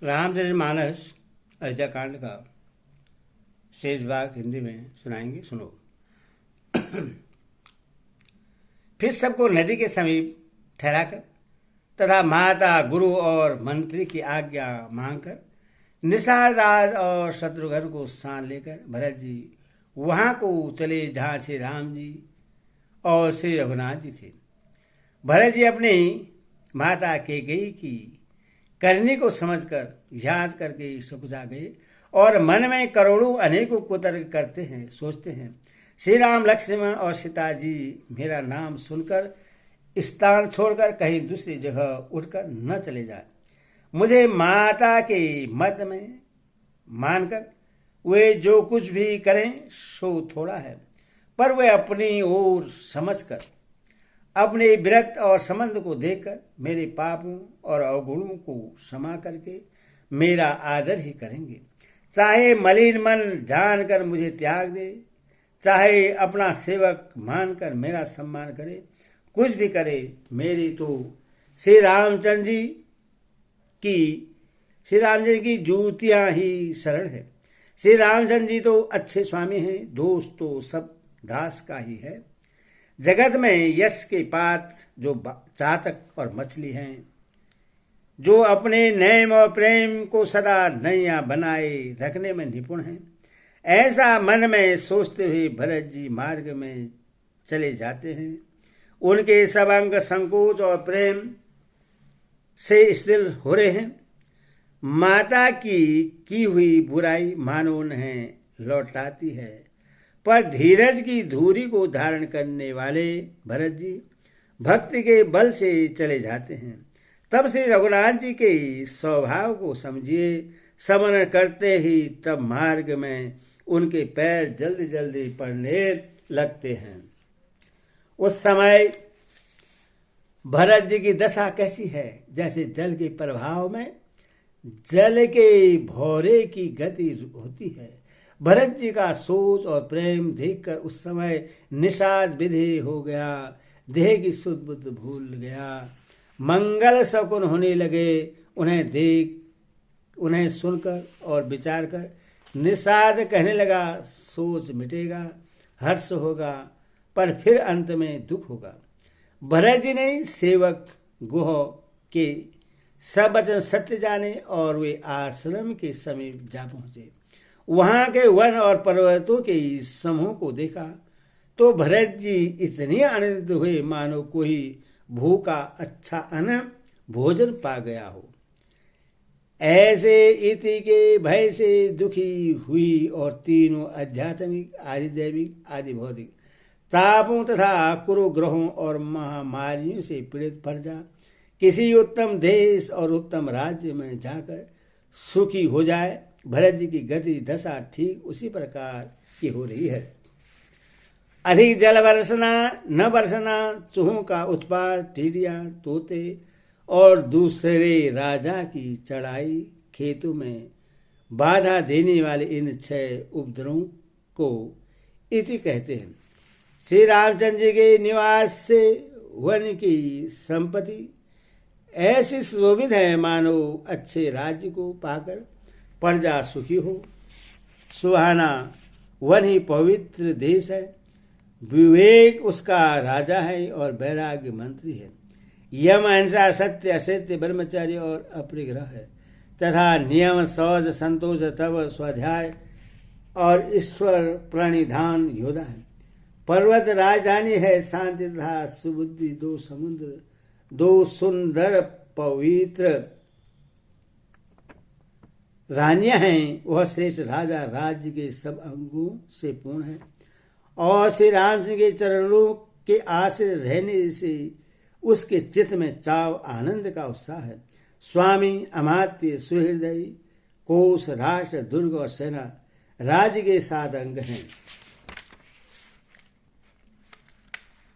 रामचरितमानस अयोध्या कांड का शेष भाग हिंदी में सुनाएंगे, सुनो। फिर सबको नदी के समीप ठहराकर तथा माता, गुरु और मंत्री की आज्ञा मांगकर निषाद राज और शत्रुघ्न को साथ लेकर भरत जी वहां को चले जहां से राम जी और श्री रघुनाथ जी थे। भरत जी अपनी माता कैकेयी की करनी को समझकर याद करके सकुचा गए और मन में करोड़ों अनेकों कुतर्क करते हैं, सोचते हैं श्री राम, लक्ष्मण और सीता जी मेरा नाम सुनकर स्थान छोड़कर कहीं दूसरी जगह उठकर न चले जाए। मुझे माता के मत में मानकर वे जो कुछ भी करें सो थोड़ा है, पर वे अपनी ओर समझकर अपने विरक्त और संबंध को देखकर मेरे पापों और अवगुणों को क्षमा करके मेरा आदर ही करेंगे। चाहे मलिन मन जानकर मुझे त्याग दे, चाहे अपना सेवक मानकर मेरा सम्मान करे, कुछ भी करे, मेरी तो श्री रामचंद्र जी की जूतियां ही शरण है। श्री रामचंद्र जी तो अच्छे स्वामी हैं, दोस्त तो सब दास का ही है। जगत में यश के पात्र जो चातक और मछली हैं, जो अपने नेम और प्रेम को सदा नैया बनाए रखने में निपुण हैं, ऐसा मन में सोचते हुए भरत जी मार्ग में चले जाते हैं। उनके सब अंग संकोच और प्रेम से स्थिर हो रहे हैं। माता की हुई बुराई मानो उन्हें लौटाती है, पर धीरज की धूरी को धारण करने वाले भरत जी भक्ति के बल से चले जाते हैं। तब श्री रघुनाथ जी के स्वभाव को समझिए, समरण करते ही तब मार्ग में उनके पैर जल्दी जल्दी पड़ने लगते हैं। उस समय भरत जी की दशा कैसी है, जैसे जल के प्रभाव में जल के भौरे की गति होती है। भरत जी का सोच और प्रेम देखकर उस समय निषाद विधि हो गया, देह की शुद्ध बुद्ध भूल गया, मंगल शकुन होने लगे। उन्हें सुनकर और विचार कर निषाद कहने लगा, सोच मिटेगा, हर्ष होगा, पर फिर अंत में दुख होगा। भरत जी ने सेवक गुह के सब वचन सत्य जाने और वे आश्रम के समीप जा पहुंचे। वहां के वन और पर्वतों के समूह को देखा तो भरत जी इतने आनंदित हुए मानो कोई भूखा अच्छा अन्न भोजन पा गया हो। ऐसे इति के भय से दुखी हुई और तीनों आध्यात्मिक, आदि दैविक, आदि भौतिक तापों तथा कुरुग्रहों और महामारियों से पीड़ित प्रजा किसी उत्तम देश और उत्तम राज्य में जाकर सुखी हो जाए। भरत जी की गति दशा ठीक उसी प्रकार की हो रही है। अधिक जल बरसना न बरसना, चूहों का उत्पात, टिड्डियां, तोते और दूसरे राजा की चढ़ाई, खेतों में बाधा देने वाले इन 6 उपद्रवों को इति कहते हैं। श्री रामचंद्र जी के निवास से वन की संपत्ति ऐसी शोभित है मानो अच्छे राज्य को पाकर प्रजा सुखी हो। सुहाना वन ही पवित्र देश है, विवेक उसका राजा है और वैराग्य मंत्री है। यम, अहिंसा, सत्य, असत्य, ब्रह्मचर्य और अपरिग्रह है तथा नियम, सौज, संतोष, तप, स्वाध्याय और ईश्वर प्रणिधान योद्धा है। पर्वत राजधानी है, शांति तथा सुबुद्धि, 2 समुद्र, 2 सुंदर पवित्र रानियां हैं। वह श्रेष्ठ राजा राज्य के सब अंगों से पूर्ण है और श्री राम सिंह के चरणों के आश्रय रहने से उसके चित्त में चाव, आनंद का उत्साह है। स्वामी, अमात्य, सुहृदय, कोष, राष्ट्र, दुर्ग और सेना राज्य के 7 अंग हैं।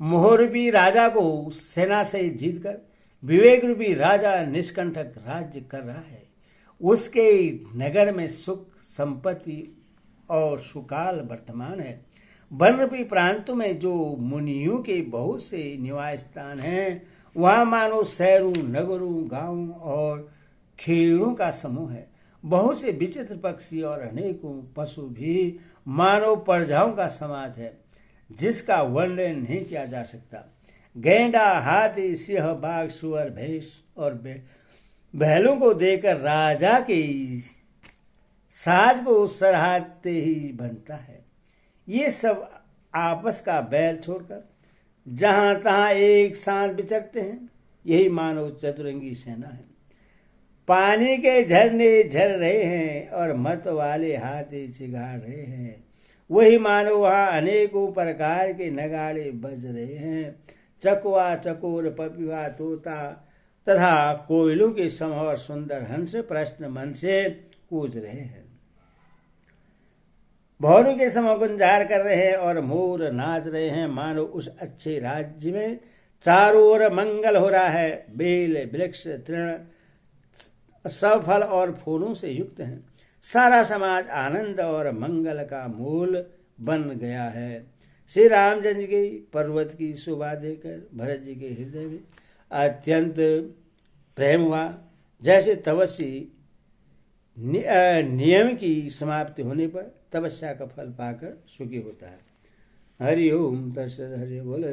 मोह रूपी राजा को सेना से जीतकर विवेक रूपी राजा निष्कंटक राज्य कर रहा है। उसके नगर में सुख, संपत्ति और सुकाल वर्तमान है। वन रूपी प्रांतों में जो मुनियों के बहुत से निवास स्थान हैं, वहां मानो शहरों, नगरों, गांवों और खेड़ों का समूह है। बहुत से विचित्र पक्षी और अनेकों पशु भी मानव प्रजाओं का समाज है, जिसका वर्णन नहीं किया जा सकता। गैंडा, हाथी, सिंह, बाघ, सुअर, भैंस और बैलों को देखकर राजा की साज को सराहते ही बनता है। ये सब आपस का बैल छोड़कर जहां तहां एक साथ विचरते हैं। यही मानव चतुरंगी सेना है। पानी के झरने झर रहे हैं और मत वाले हाथी चिगाड़ रहे हैं। वही मानो वहां अनेकों प्रकार के नगाड़े बज रहे हैं। चकवा, चकोर, पपीहा, तोता तथा कोयलों के समूह और सुंदर हंस प्रश्न मन से कूद रहे हैं। भौरों के समूह गुंजार कर रहे हैं और मोर नाच रहे हैं। मानो उस अच्छे राज्य में चारों ओर मंगल हो रहा है। बेल, वृक्ष, तृण सब फल और फूलों से युक्त हैं। सारा समाज आनंद और मंगल का मूल बन गया है। श्री रामचंद्र की पर्वत की शोभा देखकर भरत जी के हृदय में अत्यंत प्रेम हुआ। जैसे तपस्वी नियम की समाप्ति होने पर तपस्या का फल पाकर सुखी होता है। हरि ओम तत्सत। हरि बोल।